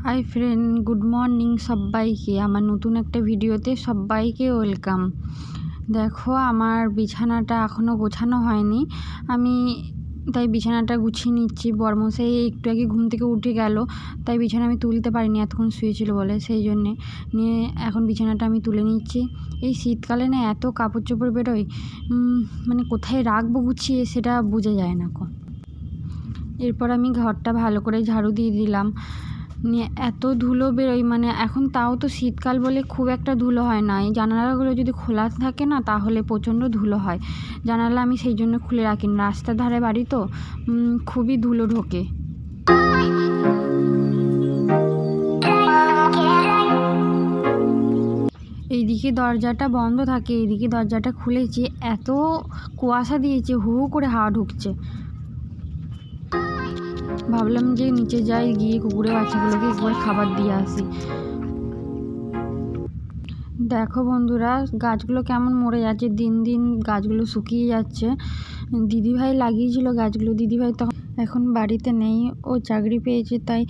Hi friend, good morning সবাইকে। আমার নতুন একটা ভিডিওতে সবাইকে ওয়েলকাম। দেখো, আমার বিছানাটা এখনও গোছানো হয়নি। আমি তাই বিছানাটা গুছিয়ে নিচ্ছি। বরমশাই একটু আগে ঘুম থেকে উঠে গেল, তাই বিছানা আমি তুলতে পারিনি, এতক্ষণ শুয়েছিল বলে। সেই জন্যে নিয়ে এখন বিছানাটা আমি তুলে নিচ্ছি। এই শীতকালে না এত কাপড় চোপড় বেরোয়, মানে কোথায় রাখবো গুছিয়ে সেটা বোঝা যায় না। এরপর আমি ঘরটা ভালো করে ঝাড়ু দিয়ে দিলাম। নিয়ে এত ধুলো বেরোয়, মানে এখন তাও তো শীতকাল বলে খুব একটা ধুলো হয় না। এই জানালাগুলো যদি খোলা থাকে না তাহলে প্রচণ্ড ধুলো হয়। জানালা আমি সেই জন্য খুলে রাখি না, রাস্তার ধারে বাড়ি তো খুবই ধুলো ঢোকে। এইদিকে দরজাটা বন্ধ থাকে, এইদিকে দরজাটা খুলেছি, এত কুয়াশা দিয়েছে, হু হু করে হাওয়া ঢুকছে। ভাবলাম যে নিচে যাই, গিয়ে কুকুরের বাচ্চাগুলোকে একবার খাবার দিয়ে আসি। দেখো বন্ধুরা, গাছগুলো কেমন মরে যাচ্ছে, দিন দিন গাছগুলো শুকিয়ে যাচ্ছে। দিদিভাই লাগিয়েছিল গাছগুলো, দিদিভাই তখন এখন বাড়িতে নেই, ও চাকরি পেয়েছে, তাই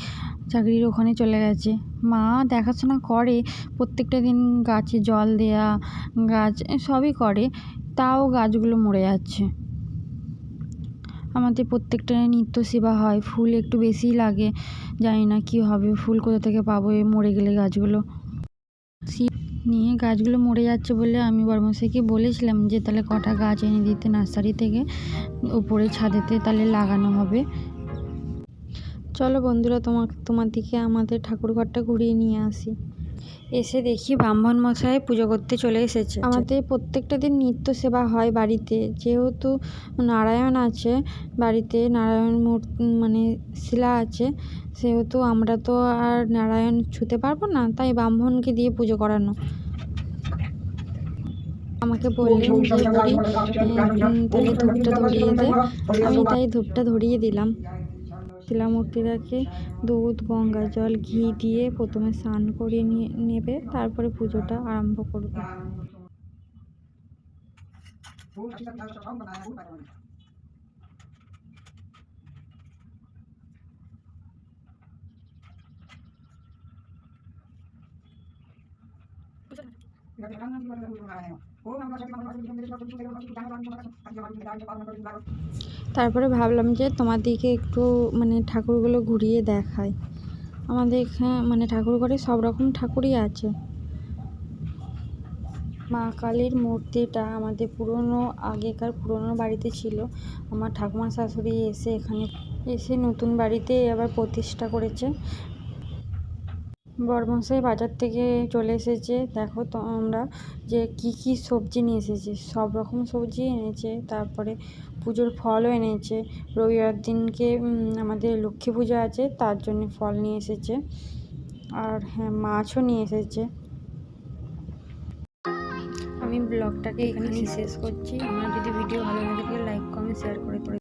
চাকরির ওখানে চলে গেছে। মা দেখাশোনা করে, প্রত্যেকটা দিন গাছে জল দেয়া, গাছ সবই করে, তাও গাছগুলো মরে যাচ্ছে। আমাদের প্রত্যেকটা নিত্য সেবা হয়, ফুল একটু বেশিই লাগে, জানি না কি হবে, ফুল কোথা থেকে পাবো মরে গেলে গাছগুলো। নিয়ে গাছগুলো মরে যাচ্ছে বলে আমি বরমশাইকে বলেছিলাম যে তাহলে কটা গাছ এনে দিতে নার্সারি থেকে, উপরে ছাদেতে, তাহলে লাগানো হবে। চলো বন্ধুরা, তোমার দিকে আমাদের ঠাকুর ঘরটা ঘুরিয়ে নিয়ে আসি। এসে দেখি ব্রাহ্মণ মশাই পুজো করতে চলে এসেছে। আমাদের প্রত্যেকটা দিন নিত্য সেবা হয় বাড়িতে, যেহেতু নারায়ণ আছে বাড়িতে, নারায়ণ মানে শিলা আছে, সেহেতু আমরা তো আর নারায়ণ ছুঁতে পারবো না, তাই ব্রাহ্মণকে দিয়ে পুজো করানো। আমাকে বললেন যে বুড়ি তাহলে ধূপটা ধরিয়ে দে, আমি তাই ধূপটা ধরিয়ে দিলাম। শিলামূর্তিটাকে দুধ, গঙ্গা জল, ঘি দিয়ে প্রথমে স্নান করিয়ে নেবে, তারপরে পুজোটা আরম্ভ করবে। তারপরে ভাবলাম যে তোমার দিকে একটু মানে ঠাকুরগুলো ঘুরিয়ে দেখাই। আমাদের এখানে মানে ঠাকুর ঘরে সব রকম ঠাকুরই আছে। মা কালীর মূর্তিটা আমাদের আগেকার পুরনো বাড়িতে ছিল। আমার ঠাকুমা শাশুড়ি এখানে এসে নতুন বাড়িতে আবার প্রতিষ্ঠা করেছে। বরমশাই বাজার থেকে চলে এসেছে। দেখো তো আমরা যে কি সবজি নিয়ে এসেছে, সব রকম সবজি এনেছে, তারপরে পুজোর ফলও এনেছে। রবিবার দিনকে আমাদের লক্ষ্মী পুজো আছে, তার জন্য ফল নিয়ে এসেছে, আর হ্যাঁ, মাছও নিয়ে এসেছে। আমি ব্লগটাকে এখানে শেষ করছি। আমার যদি ভিডিও ভালো লাগে তাহলে লাইক, কমেন্ট, শেয়ার করে